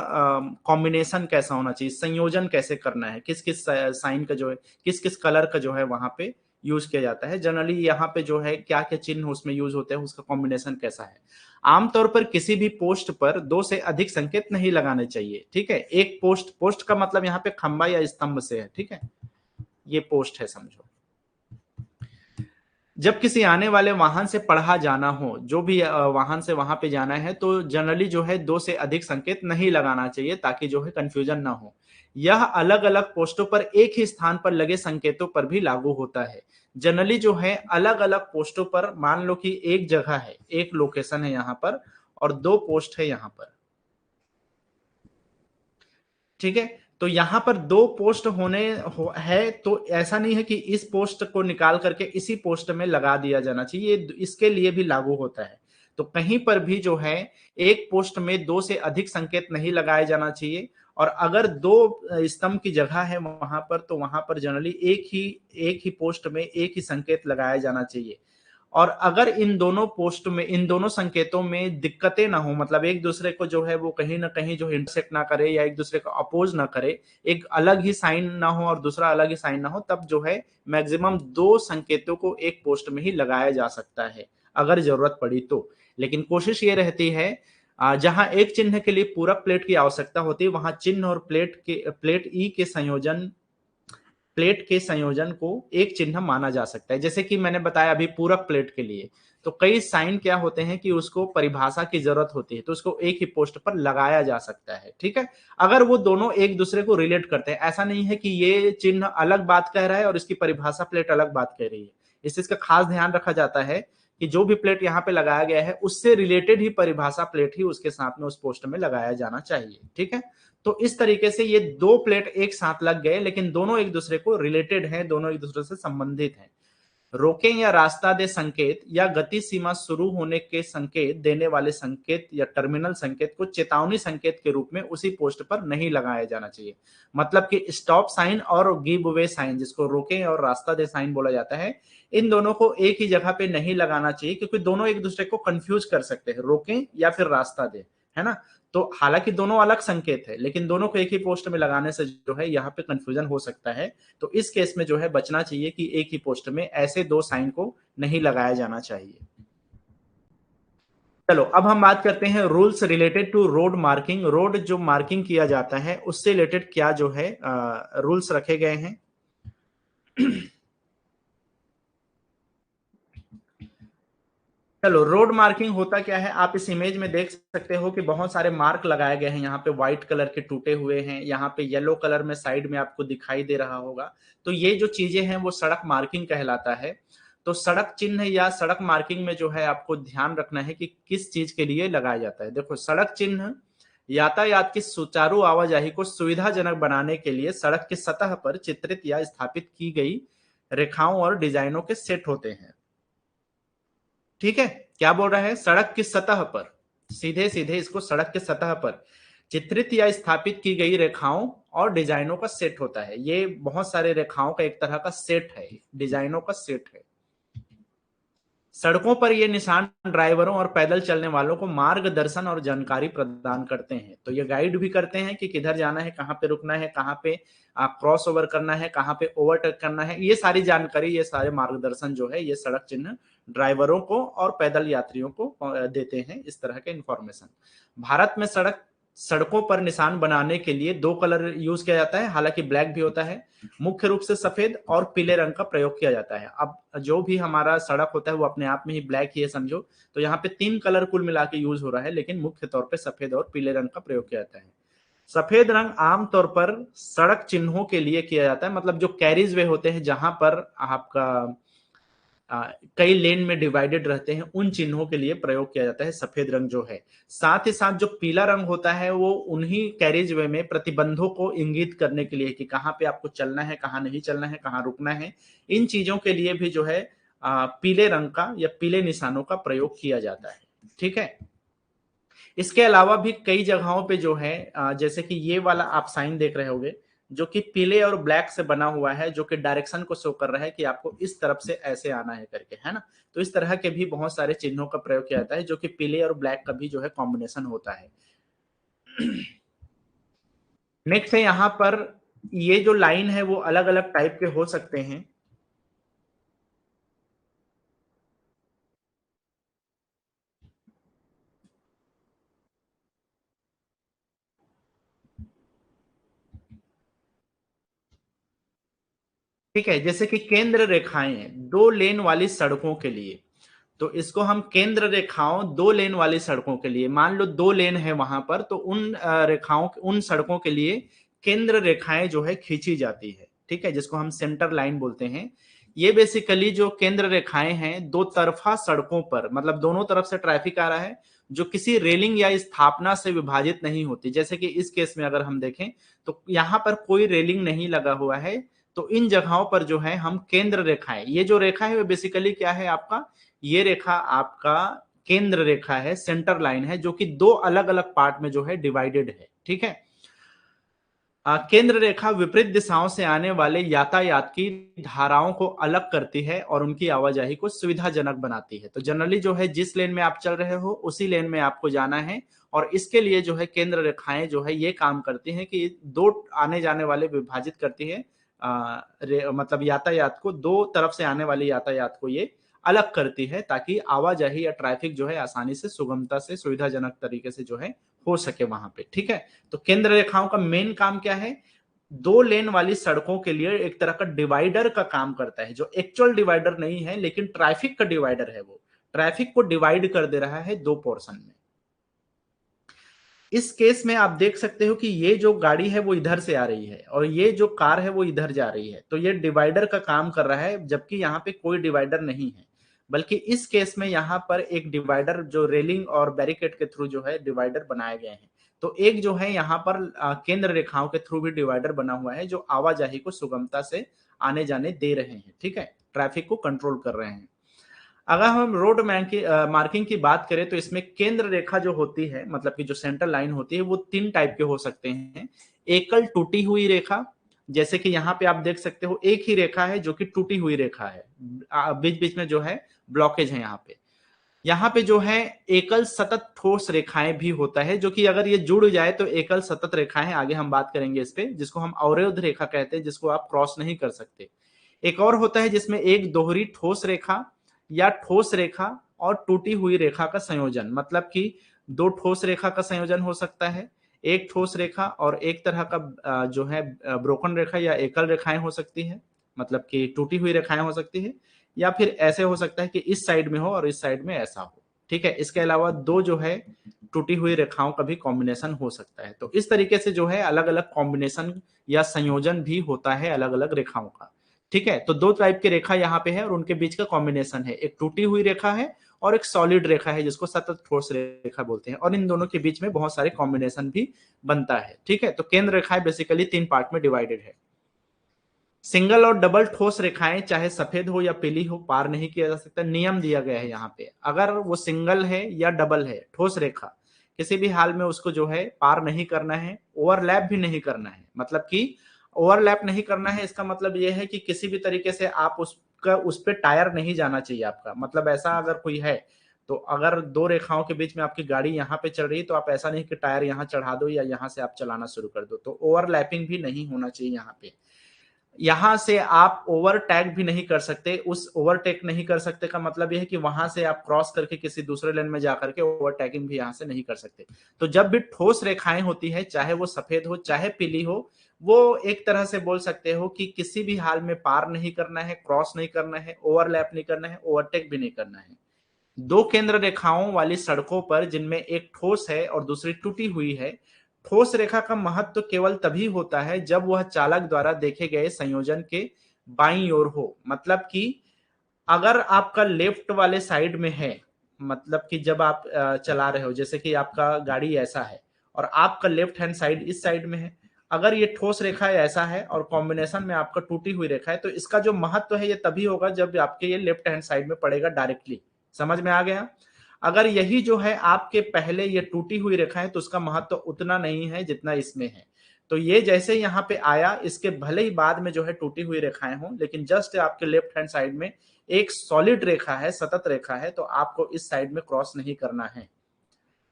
कॉम्बिनेशन कैसा होना चाहिए, संयोजन कैसे करना है, किस किस साइन का जो है, किस किस कलर का जो है वहां पे यूज किया जाता है। जनरली यहाँ पे जो है क्या क्या चिन्ह उसमें यूज होते हैं, उसका कॉम्बिनेशन कैसा है। आमतौर पर किसी भी पोस्ट पर 2 से अधिक संकेत नहीं लगाने चाहिए। ठीक है। एक पोस्ट, पोस्ट का मतलब यहाँ पे खंबा या स्तंभ से है। ठीक है, ये पोस्ट है समझो। जब किसी आने वाले वाहन से पढ़ा जाना हो, जो भी वाहन से वहां पे जाना है, तो जनरली जो है 2 से अधिक संकेत नहीं लगाना चाहिए, ताकि जो है कंफ्यूजन ना हो। यह अलग अलग पोस्टों पर एक ही स्थान पर लगे संकेतों पर भी लागू होता है। जनरली जो है अलग अलग पोस्टों पर, मान लो कि एक जगह है, एक लोकेशन है यहाँ पर और 2 पोस्ट है यहाँ पर। ठीक है। तो यहां पर 2 पोस्ट है, तो ऐसा नहीं है कि इस पोस्ट को निकाल करके इसी पोस्ट में लगा दिया जाना चाहिए, इसके लिए भी लागू होता है। तो कहीं पर भी जो है एक पोस्ट में 2 से अधिक संकेत नहीं लगाए जाना चाहिए, और अगर 2 स्तंभ की जगह है वहां पर, तो वहां पर जनरली एक ही पोस्ट में एक ही संकेत लगाया जाना चाहिए। और अगर इन दोनों पोस्ट में, इन दोनों संकेतों में दिक्कतें ना हो, मतलब एक दूसरे को जो है वो कहीं ना कहीं जो इंटरसेक्ट ना करे या एक दूसरे को अपोज ना करे, एक अलग ही साइन ना हो और दूसरा अलग ही साइन ना हो, तब जो है मैक्सिमम 2 संकेतों को एक पोस्ट में ही लगाया जा सकता है अगर जरूरत पड़ी तो। लेकिन कोशिश ये रहती है जहां एक चिन्ह के लिए पूरक प्लेट की आवश्यकता होती है, वहां चिन्ह और प्लेट ई के संयोजन, प्लेट के संयोजन को एक चिन्ह माना जा सकता है। जैसे कि मैंने बताया अभी पूरक प्लेट के लिए, तो कई साइन क्या होते हैं कि उसको परिभाषा की जरूरत होती है, तो उसको एक ही पोस्ट पर लगाया जा सकता है। ठीक है। अगर वो दोनों एक दूसरे को रिलेट करते हैं, ऐसा नहीं है कि ये चिन्ह अलग बात कह रहा है और इसकी परिभाषा प्लेट अलग बात कह रही है। इस चीज का खास ध्यान रखा जाता है कि जो भी प्लेट यहाँ पे लगाया गया है उससे रिलेटेड ही परिभाषा प्लेट ही उसके साथ में उस पोस्ट में लगाया जाना चाहिए। ठीक है। तो इस तरीके से ये 2 प्लेट एक साथ लग गए, लेकिन दोनों एक दूसरे को रिलेटेड हैं, दोनों एक दूसरे से संबंधित हैं। रोकें या रास्ता दे संकेत या गति सीमा शुरू होने के संकेत देने वाले संकेत या टर्मिनल संकेत को चेतावनी संकेत के रूप में उसी पोस्ट पर नहीं लगाया जाना चाहिए। मतलब कि स्टॉप साइन और गिव वे साइन, जिसको रोकें और रास्ता दे साइन बोला जाता है, इन दोनों को एक ही जगह पे नहीं लगाना चाहिए, क्योंकि दोनों एक दूसरे को कंफ्यूज कर सकते हैं, रोकें या फिर रास्ता दे, है ना। तो हालांकि दोनों अलग संकेत है, लेकिन दोनों को एक ही पोस्ट में लगाने से जो है यहाँ पे कंफ्यूजन हो सकता है। तो इस केस में जो है बचना चाहिए कि एक ही पोस्ट में ऐसे 2 साइन को नहीं लगाया जाना चाहिए। चलो अब हम बात करते हैं rules related to road marking. Road जो मार्किंग किया जाता है उससे रिलेटेड क्या जो है रूल्स रखे गए हैं। चलो रोड मार्किंग होता क्या है, आप इस इमेज में देख सकते हो कि बहुत सारे मार्क लगाए गए हैं। यहाँ पे व्हाइट कलर के टूटे हुए हैं, यहाँ पे येलो कलर में साइड में आपको दिखाई दे रहा होगा। तो ये जो चीजें हैं वो सड़क मार्किंग कहलाता है। तो सड़क चिन्ह या सड़क मार्किंग में जो है आपको ध्यान रखना है कि किस चीज के लिए लगाया जाता है। देखो सड़क चिन्ह यातायात की सुचारू आवाजाही को सुविधाजनक बनाने के लिए सड़क की सतह पर चित्रित या स्थापित की गई रेखाओं और डिजाइनों के सेट होते हैं। ठीक है, क्या बोल रहा है, सड़क की सतह पर, सीधे सीधे इसको सड़क की सतह पर चित्रित या स्थापित की गई रेखाओं और डिजाइनों का सेट होता है। ये बहुत सारे रेखाओं का एक तरह का सेट है, डिजाइनों का सेट है। सड़कों पर ये निशान ड्राइवरों और पैदल चलने वालों को मार्गदर्शन और जानकारी प्रदान करते हैं। तो ये गाइड भी करते हैं कि किधर जाना है, कहाँ पे रुकना है, कहाँ पे क्रॉस ओवर करना है, कहाँ पे ओवरटेक करना है। ये सारी जानकारी, ये सारे मार्गदर्शन जो है ये सड़क चिन्ह ड्राइवरों को और पैदल यात्रियों को देते हैं, इस तरह के इंफॉर्मेशन। भारत में सड़कों पर निशान बनाने के लिए दो कलर यूज किया जाता है, हालांकि ब्लैक भी होता है। मुख्य रूप से सफेद और पीले रंग का प्रयोग किया जाता है। अब जो भी हमारा सड़क होता है वो अपने आप में ही ब्लैक ही है समझो, तो यहाँ पे तीन कलर कुल मिला के यूज हो रहा है, लेकिन मुख्य तौर पे सफेद और पीले रंग का प्रयोग किया जाता है। सफेद रंग आमतौर पर सड़क चिन्हों के लिए किया जाता है, मतलब जो कैरिज वे होते हैं जहां पर आपका कई लेन में डिवाइडेड रहते हैं, उन चिन्हों के लिए प्रयोग किया जाता है सफेद रंग जो है। साथ ही साथ जो पीला रंग होता है वो उन्हीं कैरिज वे में प्रतिबंधों को इंगित करने के लिए कि कहाँ पे आपको चलना है, कहाँ नहीं चलना है, कहाँ रुकना है, इन चीजों के लिए भी जो है पीले रंग का या पीले निशानों का प्रयोग किया जाता है। ठीक है, इसके अलावा भी कई जगहों पे जो है जैसे कि ये वाला आप साइन देख रहे होगे जो कि पीले और ब्लैक से बना हुआ है, जो कि डायरेक्शन को शो कर रहा है कि आपको इस तरफ से ऐसे आना है करके, है ना। तो इस तरह के भी बहुत सारे चिन्हों का प्रयोग किया जाता है जो कि पीले और ब्लैक का भी जो है कॉम्बिनेशन होता है। नेक्स्ट है यहाँ पर, ये जो लाइन है वो अलग अलग टाइप के हो सकते हैं। ठीक है, जैसे कि केंद्र रेखाएं दो लेन वाली सड़कों के लिए, तो इसको हम केंद्र रेखाओं दो लेन वाली सड़कों के लिए, मान लो दो लेन है वहां पर, तो उन रेखाओं, उन सड़कों के लिए केंद्र रेखाएं जो है खींची जाती है। ठीक है, जिसको हम सेंटर लाइन बोलते हैं। ये बेसिकली जो केंद्र रेखाएं हैं दो तरफा सड़कों पर, मतलब दोनों तरफ से ट्रैफिक आ रहा है, जो किसी रेलिंग या स्थापना से विभाजित नहीं होती। जैसे कि इस केस में अगर हम देखें तो यहाँ पर कोई रेलिंग नहीं लगा हुआ है, तो इन जगहों पर जो है हम केंद्र रेखाएं, ये जो रेखा है वो बेसिकली क्या है आपका, ये रेखा आपका केंद्र रेखा है, सेंटर लाइन है, जो कि दो अलग अलग पार्ट में जो है डिवाइडेड है। ठीक है, केंद्र रेखा विपरीत दिशाओं से आने वाले यातायात की धाराओं को अलग करती है और उनकी आवाजाही को सुविधाजनक बनाती है। तो जनरली जो है जिस लेन में आप चल रहे हो उसी लेन में आपको जाना है, और इसके लिए जो है केंद्र रेखाएं जो है ये काम करती हैं कि दो आने जाने वाले विभाजित करती है, मतलब यातायात को, दो तरफ से आने वाले यातायात को ये अलग करती है, ताकि आवाजाही या ट्रैफिक जो है आसानी से, सुगमता से, सुविधाजनक तरीके से जो है हो सके वहां पे। ठीक है, तो केंद्र रेखाओं का मेन काम क्या है, दो लेन वाली सड़कों के लिए एक तरह का डिवाइडर का काम करता है, जो एक्चुअल डिवाइडर नहीं है लेकिन ट्रैफिक का डिवाइडर है। वो ट्रैफिक को डिवाइड कर दे रहा है दो पोर्शन में। इस केस में आप देख सकते हो कि ये जो गाड़ी है वो इधर से आ रही है और ये जो कार है वो इधर जा रही है, तो ये डिवाइडर का काम कर रहा है, जबकि यहाँ पे कोई डिवाइडर नहीं है। बल्कि इस केस में यहाँ पर एक डिवाइडर, जो रेलिंग और बैरिकेड के थ्रू जो है डिवाइडर बनाए गए हैं। तो एक जो है यहाँ पर केंद्र रेखाओं के थ्रू भी डिवाइडर बना हुआ है, जो आवाजाही को सुगमता से आने जाने दे रहे हैं। ठीक है, ट्रैफिक को कंट्रोल कर रहे हैं। अगर हम रोड मार्किंग की बात करें तो इसमें केंद्र रेखा जो होती है, मतलब कि जो सेंटर लाइन होती है, वो तीन टाइप के हो सकते हैं। एकल टूटी हुई रेखा, जैसे कि यहाँ पे आप देख सकते हो एक ही रेखा है जो कि टूटी हुई रेखा है, बीच बीच में जो है ब्लॉकेज है। यहाँ पे जो है एकल सतत ठोस रेखाएं भी होता है, जो कि अगर ये जुड़ जाए तो एकल सतत रेखाएं, आगे हम बात करेंगे इस पे, जिसको हम अवरोध रेखा कहते हैं, जिसको आप क्रॉस नहीं कर सकते। एक और होता है जिसमें एक दोहरी ठोस रेखा या ठोस रेखा और टूटी हुई रेखा का संयोजन, मतलब कि दो ठोस रेखा का संयोजन हो सकता है, एक ठोस रेखा और एक तरह का जो है ब्रोकन रेखा या एकल रेखाएं हो सकती है, मतलब कि टूटी हुई रेखाएं हो सकती है, या फिर ऐसे हो सकता है कि इस साइड में हो और इस साइड में ऐसा हो। ठीक है, इसके अलावा दो जो है टूटी हुई रेखाओं का भी कॉम्बिनेशन हो सकता है। तो इस तरीके से जो है अलग अलग कॉम्बिनेशन या संयोजन भी होता है अलग अलग रेखाओं का। ठीक है, तो दो टाइप की रेखा यहाँ पे है और उनके बीच का कॉम्बिनेशन है, एक टूटी हुई रेखा है और एक सॉलिड रेखा है जिसको सतत ठोस रेखा बोलते हैं, और इन दोनों के बीच में बहुत सारे कॉम्बिनेशन भी बनता है। ठीक है, तो केंद्र रेखाएं बेसिकली 3 पार्ट में डिवाइडेड है। सिंगल और डबल ठोस रेखाएं चाहे सफेद हो या पीली हो पार नहीं किया जा सकता, नियम दिया गया है यहाँ पे। अगर वो सिंगल है या डबल है ठोस रेखा, किसी भी हाल में उसको जो है पार नहीं करना है, ओवरलैप भी नहीं करना है। मतलब कि ओवरलैप नहीं करना है इसका मतलब ये है कि किसी भी तरीके से आप उसका उस पर टायर नहीं जाना चाहिए आपका। मतलब ऐसा अगर कोई है तो अगर दो रेखाओं के बीच में आपकी गाड़ी यहाँ पे चल रही है तो आप ऐसा नहीं कि टायर यहाँ चढ़ा दो या यहाँ से आप चलाना शुरू कर दो, तो ओवरलैपिंग भी नहीं होना चाहिए यहाँ पे। यहां से आप ओवरटेक भी नहीं कर सकते। उस ओवरटेक नहीं कर सकते का मतलब यह है कि वहां से आप क्रॉस करके किसी दूसरे लेन में जाकर के ओवरटेकिंग भी यहां से नहीं कर सकते। तो जब भी ठोस रेखाएं होती है, चाहे वो सफेद हो चाहे पीली हो, वो एक तरह से बोल सकते हो कि किसी भी हाल में पार नहीं करना है, क्रॉस नहीं करना है, ओवरलैप नहीं करना है, ओवरटेक भी नहीं करना है। दो केंद्र रेखाओं वाली सड़कों पर जिनमें एक ठोस है और दूसरी टूटी हुई है, ठोस रेखा का महत्व केवल तभी होता है जब वह चालक द्वारा देखे गए संयोजन के बाईं ओर हो। मतलब कि अगर आपका लेफ्ट वाले साइड में है, मतलब कि जब आप चला रहे हो, जैसे कि आपका गाड़ी ऐसा है और आपका लेफ्ट हैंड साइड इस साइड में है, अगर ये ठोस रेखा ऐसा है और कॉम्बिनेशन में आपका टूटी हुई रेखा है, तो इसका जो महत्व है ये तभी होगा जब आपके ये लेफ्ट हैंड साइड में पड़ेगा डायरेक्टली। समझ में आ गया? अगर यही जो है आपके पहले ये टूटी हुई रेखा है तो उसका महत्व उतना नहीं है जितना इसमें है। तो ये जैसे यहाँ पे आया, इसके भले ही बाद में जो है टूटी हुई रेखाएं हों, लेकिन जस्ट आपके लेफ्ट हैंड साइड में एक सॉलिड रेखा है, सतत रेखा है, तो आपको इस साइड में क्रॉस नहीं करना है।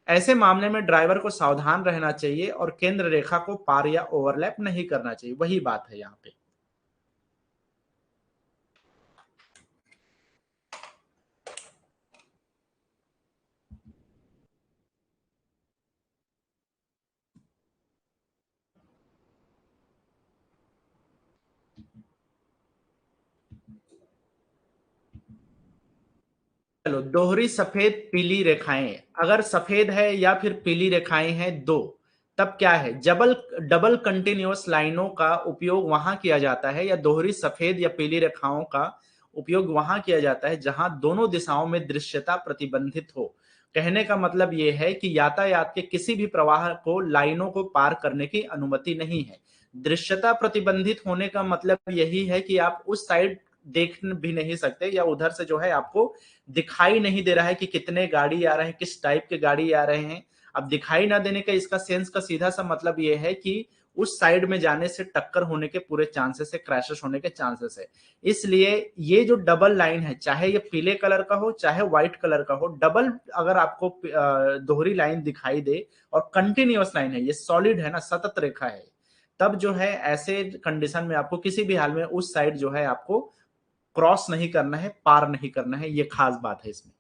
ऐसे मामले में ड्राइवर को सावधान रहना चाहिए और केंद्र रेखा को पार या ओवरलैप नहीं करना चाहिए। वही बात है यहाँ पे। चलो, दोहरी सफेद पीली रेखाएं, अगर सफेद है या फिर पीली रेखाएं हैं दो, तब क्या है, डबल डबल कंटिन्यूअस लाइनों का उपयोग वहां किया जाता है, या दोहरी सफेद या पीली रेखाओं का उपयोग वहां किया जाता है जहां दोनों दिशाओं में दृश्यता प्रतिबंधित हो। कहने का मतलब यह है कि यातायात के किसी भी प्रवाह को लाइनों को पार करने की अनुमति नहीं है। दृश्यता प्रतिबंधित होने का मतलब यही है कि आप उस साइड देख भी नहीं सकते, या उधर से जो है आपको दिखाई नहीं दे रहा है कि कितने गाड़ी आ रहे हैं, किस टाइप के गाड़ी आ रहे हैं। अब दिखाई ना देने का इसका सेंस का सीधा सा मतलब ये है कि उस साइड में जाने से टक्कर होने के पूरे चांसेस है, क्रैशेस होने के चांसेस है। इसलिए ये जो डबल लाइन है, चाहे ये पीले कलर का हो चाहे व्हाइट कलर का हो, डबल अगर आपको दोहरी लाइन दिखाई दे और कंटिन्यूअस लाइन है, ये सॉलिड है ना, सतत रेखा है, तब जो है ऐसे कंडीशन में आपको किसी भी हाल में उस साइड जो है आपको क्रॉस नहीं करना है, पार नहीं करना है। ये खास बात है इसमें।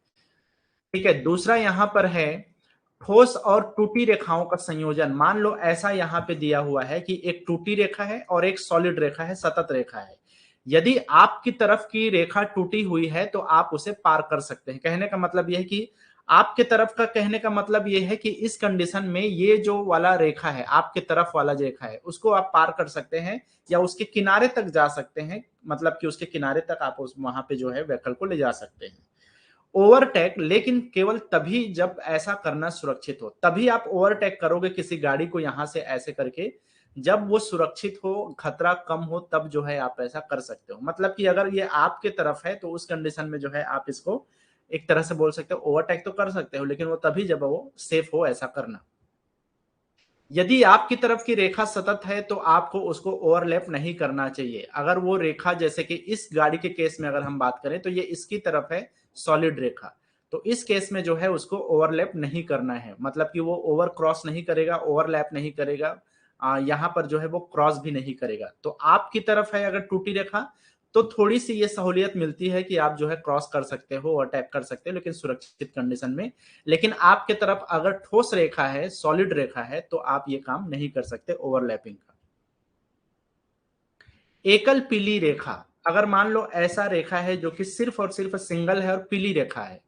ठीक है, दूसरा यहां पर है ठोस और टूटी रेखाओं का संयोजन। मान लो ऐसा यहां पे दिया हुआ है कि एक टूटी रेखा है और एक सॉलिड रेखा है, सतत रेखा है। यदि आपकी तरफ की रेखा टूटी हुई है तो आप उसे पार कर सकते हैं। कहने का मतलब यह है कि आपके तरफ का, कहने का मतलब यह है कि इस कंडीशन में ये जो वाला रेखा है, आपके तरफ वाला जो रेखा है, उसको आप पार कर सकते हैं या उसके किनारे तक जा सकते हैं। मतलब कि उसके किनारे तक आप उस वहां पे जो है व्हीकल को ले जा सकते हैं। ओवरटेक लेकिन केवल तभी जब ऐसा करना सुरक्षित हो, तभी आप ओवरटेक करोगे किसी गाड़ी को यहां से ऐसे करके, जब वो सुरक्षित हो, खतरा कम हो, तब जो है आप ऐसा कर सकते हो। मतलब कि अगर ये आपके तरफ है तो उस कंडीशन में जो है आप इसको एक तरह से बोल सकते हो ओवरटेक तो कर सकते हो, लेकिन वो तभी जब वो सेफ हो ऐसा करना। यदि आपकी तरफ की रेखा सतत है तो आपको उसको ओवरलैप नहीं करना चाहिए। अगर वो रेखा, जैसे कि इस गाड़ी के केस में अगर हम बात करें तो ये इसकी तरफ है सॉलिड रेखा, तो इस केस में जो है उसको ओवरलैप नहीं करना है। मतलब कि वो ओवर क्रॉस नहीं करेगा, ओवरलैप नहीं करेगा, यहां पर जो है वो क्रॉस भी नहीं करेगा। तो आपकी तरफ है अगर टूटी रेखा, तो थोड़ी सी ये सहूलियत मिलती है कि आप जो है क्रॉस कर सकते हो और टैप कर सकते हो, लेकिन सुरक्षित कंडीशन में। लेकिन आपके तरफ अगर ठोस रेखा है, सॉलिड रेखा है, तो आप ये काम नहीं कर सकते ओवरलैपिंग का। एकल पीली रेखा, अगर मान लो ऐसा रेखा है जो कि सिर्फ और सिर्फ सिंगल है और पीली रेखा है,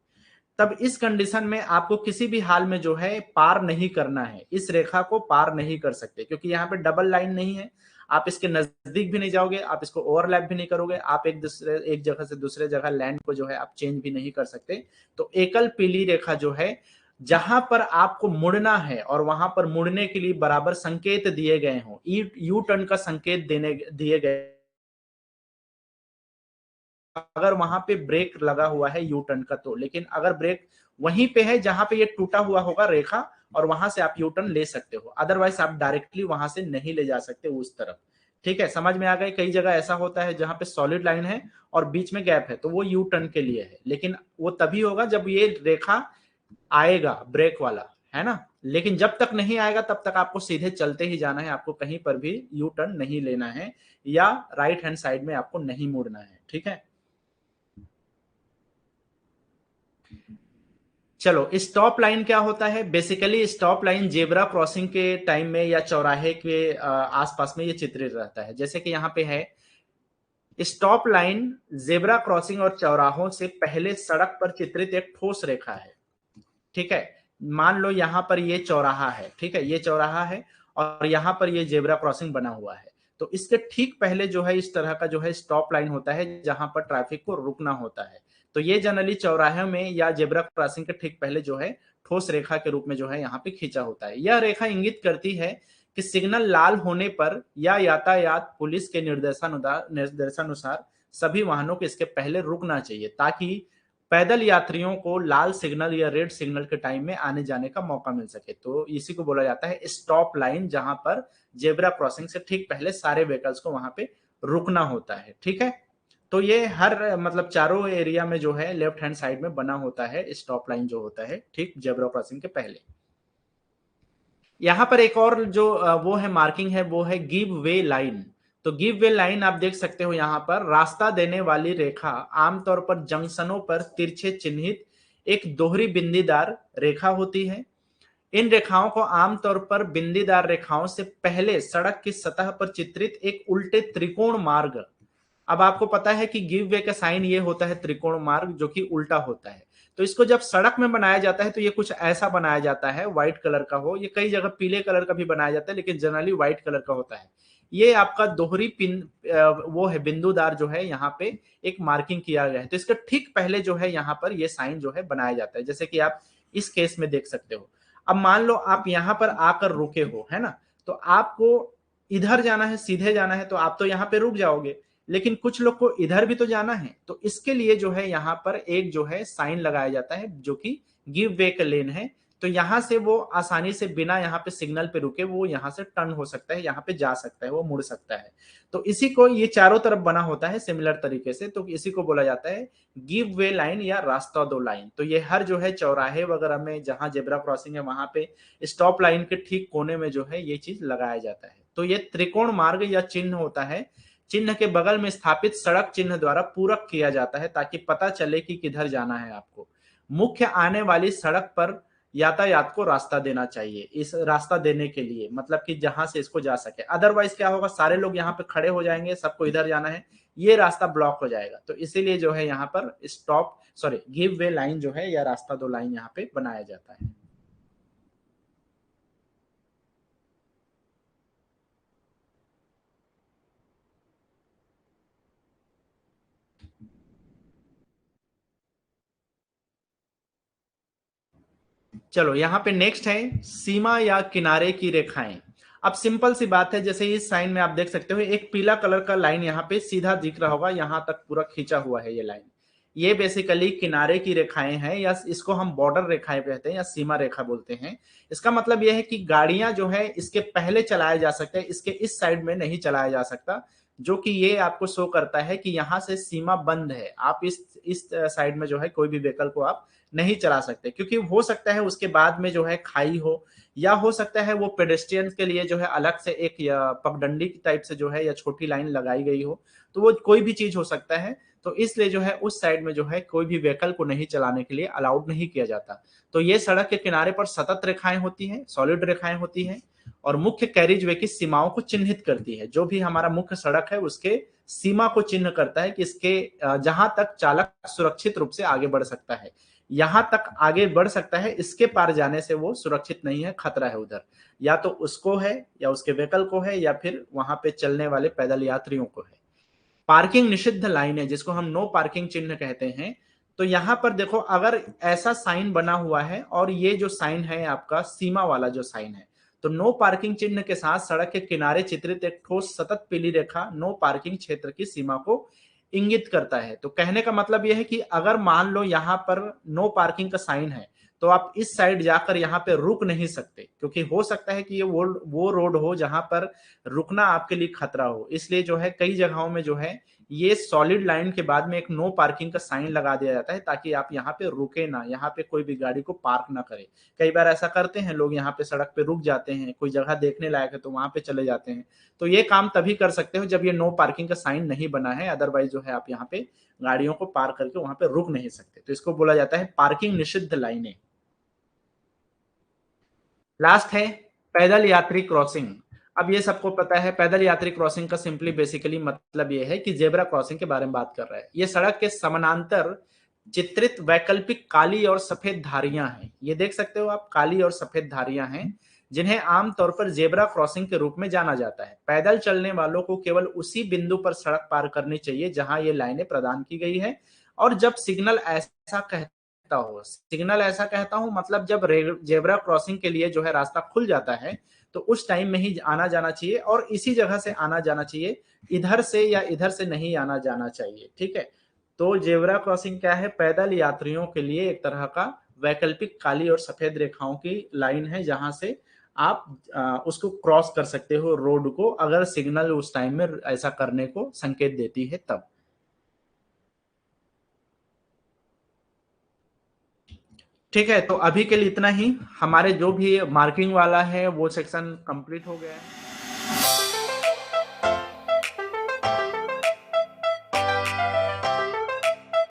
तब इस कंडीशन में आपको किसी भी हाल में जो है पार नहीं करना है, इस रेखा को पार नहीं कर सकते, क्योंकि यहाँ पे डबल लाइन नहीं है। आप इसके नजदीक भी नहीं जाओगे, आप इसको ओवरलैप भी नहीं करोगे, आप एक जगह से दूसरे जगह लैंड को जो है आप चेंज भी नहीं कर सकते। तो एकल पीली रेखा जो है, जहां पर आपको मुड़ना है और वहां पर मुड़ने के लिए बराबर संकेत दिए गए हों, यू टर्न का संकेत देने दिए गए, अगर वहां पे ब्रेक लगा हुआ है यू टर्न का तो, लेकिन अगर ब्रेक वहीं पे है जहां पे ये टूटा हुआ होगा रेखा, और वहां से आप यू टर्न ले सकते हो, अदरवाइज आप डायरेक्टली वहां से नहीं ले जा सकते उस तरफ। ठीक है, समझ में आ गए। कई जगह ऐसा होता है जहां पे सॉलिड लाइन है और बीच में गैप है, तो वो यू टर्न के लिए है, लेकिन वो तभी होगा जब ये रेखा आएगा ब्रेक वाला, है ना। लेकिन जब तक नहीं आएगा तब तक आपको सीधे चलते ही जाना है, आपको कहीं पर भी यू टर्न नहीं लेना है या राइट हैंड साइड में आपको नहीं मुड़ना है। ठीक है, चलो स्टॉप लाइन क्या होता है। Basically stop line zebra crossing के टाइम में या चौराहे के आसपास में ये चित्रित रहता है। जैसे कि यहाँ पे है, स्टॉप लाइन जेब्रा क्रॉसिंग और चौराहों से पहले सड़क पर चित्रित एक ठोस रेखा है। ठीक है, मान लो यहाँ पर ये चौराहा है, ठीक है, ये चौराहा है और यहाँ पर ये जेब्रा क्रॉसिंग बना हुआ है, तो इसके ठीक पहले जो है इस तरह का जो है स्टॉप लाइन होता है जहां पर ट्रैफिक को रुकना होता है। तो ये जनरली चौराहे में या जेब्रा क्रॉसिंग के ठीक पहले जो है ठोस रेखा के रूप में जो है यहाँ पे खींचा होता है। यह रेखा इंगित करती है कि सिग्नल लाल होने पर या यातायात पुलिस के निर्देशानुसार सभी वाहनों को इसके पहले रुकना चाहिए, ताकि पैदल यात्रियों को लाल सिग्नल या रेड सिग्नल के टाइम में आने जाने का मौका मिल सके। तो इसी को बोला जाता है स्टॉप लाइन, जहां पर जेब्रा क्रॉसिंग से ठीक पहले सारे व्हीकल्स को वहां पे रुकना होता है। ठीक है, तो ये हर मतलब चारों एरिया में जो है लेफ्ट हैंड साइड में बना होता है स्टॉप लाइन जो होता है ठीक जेब्रा क्रॉसिंग के पहले। यहां पर एक और जो वो है मार्किंग है, वो है गिव वे लाइन। तो गिव वे लाइन आप देख सकते हो, यहां पर रास्ता देने वाली रेखा आमतौर पर जंक्शनों पर तिरछे चिन्हित एक दोहरी बिंदीदार रेखा होती है। इन रेखाओं को आमतौर पर बिंदीदार रेखाओं से पहले सड़क की सतह पर चित्रित एक उल्टे त्रिकोण मार्ग, अब आपको पता है कि गिव वे का साइन ये होता है त्रिकोण मार्ग जो कि उल्टा होता है। तो इसको जब सड़क में बनाया जाता है तो ये कुछ ऐसा बनाया जाता है, व्हाइट कलर का हो, ये कई जगह पीले कलर का भी बनाया जाता है लेकिन जनरली व्हाइट कलर का होता है। ये आपका दोहरी पिन वो है बिंदुदार जो है यहाँ पे एक मार्किंग किया गया है, तो इसका ठीक पहले जो है यहाँ पर ये साइन जो है बनाया जाता है, जैसे कि आप इस केस में देख सकते हो। अब मान लो आप यहाँ पर आकर रुके हो, है ना, तो आपको इधर जाना है, सीधे जाना है, तो आप तो यहाँ पे रुक जाओगे, लेकिन कुछ लोग को इधर भी तो जाना है, तो इसके लिए जो है यहाँ पर एक जो है साइन लगाया जाता है जो कि गिव वे का लेन है। तो यहां से वो आसानी से बिना यहाँ पे सिग्नल पे रुके वो यहाँ से टर्न हो सकता है, यहाँ पे जा सकता है, वो मुड़ सकता है। तो इसी को ये चारों तरफ बना होता है सिमिलर तरीके से, तो इसी को बोला जाता है गिव वे लाइन या रास्ता दो लाइन। तो ये हर जो है चौराहे वगैरह में जहां जेब्रा क्रॉसिंग है वहां पे स्टॉप लाइन के ठीक कोने में जो है ये चीज लगाया जाता है। तो ये त्रिकोण मार्ग या चिन्ह होता है, चिन्ह के बगल में स्थापित सड़क चिन्ह द्वारा पूरक किया जाता है ताकि पता चले कि किधर जाना है आपको। मुख्य आने वाली सड़क पर यातायात को रास्ता देना चाहिए, इस रास्ता देने के लिए मतलब कि जहां से इसको जा सके, अदरवाइज क्या होगा, सारे लोग यहाँ पे खड़े हो जाएंगे, सबको इधर जाना है, ये रास्ता ब्लॉक हो जाएगा। तो इसीलिए जो है यहाँ पर गिव वे लाइन जो है या रास्ता दो लाइन यहाँ पे बनाया जाता है। चलो यहाँ पे नेक्स्ट है सीमा या किनारे की रेखाएं। अब सिंपल सी बात है, जैसे इस साइन में आप देख सकते हो एक पीला कलर का लाइन यहाँ पे सीधा दिख रहा होगा, यहाँ तक पूरा खींचा हुआ है ये लाइन, ये बेसिकली किनारे की रेखाएं हैं या इसको हम बॉर्डर रेखाएं कहते हैं या सीमा रेखा बोलते हैं। इसका मतलब यह है कि गाड़ियां जो है इसके पहले चलाया जा सकता है, इसके इस साइड में नहीं चलाया जा सकता, जो कि ये आपको शो करता है कि यहाँ से सीमा बंद है, आप इस साइड में जो है कोई भी व्हीकल को आप नहीं चला सकते, क्योंकि हो सकता है उसके बाद में जो है खाई हो या हो सकता है वो पेडेस्ट्रियन के लिए जो है अलग से एक या पगडंडी की टाइप से जो है या छोटी लाइन लगाई गई हो, तो वो कोई भी चीज हो सकता है। तो इसलिए जो है उस साइड में जो है कोई भी व्हीकल को नहीं चलाने के लिए अलाउड नहीं किया जाता। तो ये सड़क के किनारे पर सतत रेखाएं होती हैं, सॉलिड रेखाएं होती हैं, और मुख्य कैरिज वे की सीमाओं को चिन्हित करती है। जो भी हमारा मुख्य सड़क है उसके सीमा को चिन्ह करता है कि इसके जहां तक चालक सुरक्षित रूप से आगे बढ़ सकता है, यहां तक आगे बढ़ सकता है, इसके पार जाने से वो सुरक्षित नहीं है, खतरा है उधर, या तो उसको है या उसके व्हीकल को है या फिर वहां पे चलने वाले पैदल यात्रियों को है। पार्किंग निषिद्ध लाइन है जिसको हम नो पार्किंग चिन्ह कहते हैं। तो यहां पर देखो अगर ऐसा साइन बना हुआ है और ये जो साइन है आपका सीमा वाला जो साइन है, तो नो पार्किंग चिन्ह के साथ सड़क के किनारे चित्रित एक ठोस सतत पीली रेखा नो पार्किंग क्षेत्र की सीमा को इंगित करता है। तो कहने का मतलब यह है कि अगर मान लो यहां पर नो पार्किंग का साइन है, तो आप इस साइड जाकर यहाँ पे रुक नहीं सकते, क्योंकि हो सकता है कि ये वो रोड हो जहां पर रुकना आपके लिए खतरा हो। इसलिए जो है कई जगहों में जो है ये सॉलिड लाइन के बाद में एक नो पार्किंग का साइन लगा दिया जाता है, ताकि आप यहाँ पे रुके ना, यहाँ पे कोई भी गाड़ी को पार्क ना करे। कई बार ऐसा करते हैं लोग, यहाँ पे सड़क पे रुक जाते हैं, कोई जगह देखने लायक है तो वहां पे चले जाते हैं। तो ये काम तभी कर सकते हो जब ये नो पार्किंग का साइन नहीं बना है, अदरवाइज जो है आप यहाँ पे गाड़ियों को पार्क करके वहां पे रुक नहीं सकते। तो इसको बोला जाता है पार्किंग निषिद्ध लाइनें। लास्ट है पैदल यात्री क्रॉसिंग। अब ये सबको पता है पैदल यात्री क्रॉसिंग का सिंपली बेसिकली मतलब ये है कि जेब्रा क्रॉसिंग के बारे में बात कर रहा है। ये सड़क के समानांतर चित्रित वैकल्पिक काली और सफेद धारियां हैं। ये देख सकते हो आप, काली और सफेद धारियां हैं जिन्हें आमतौर पर जेब्रा क्रॉसिंग के रूप में जाना जाता है। पैदल चलने वालों को केवल उसी बिंदु पर सड़क पार करनी चाहिए जहां ये लाइनें प्रदान की गई है, और जब सिग्नल ऐसा कहता हो, सिग्नल ऐसा कहता हूं मतलब जब जेब्रा क्रॉसिंग के लिए जो है रास्ता खुल जाता है, तो उस टाइम में ही आना जाना चाहिए और इसी जगह से आना जाना चाहिए, इधर से या इधर से नहीं आना जाना चाहिए। ठीक है, तो जेब्रा क्रॉसिंग क्या है? पैदल यात्रियों के लिए एक तरह का वैकल्पिक काली और सफेद रेखाओं की लाइन है जहां से आप उसको क्रॉस कर सकते हो रोड को, अगर सिग्नल उस टाइम में ऐसा करने को संकेत देती है तब। ठीक है, तो अभी के लिए इतना ही। हमारे जो भी मार्किंग वाला है वो सेक्शन कंप्लीट हो गया है।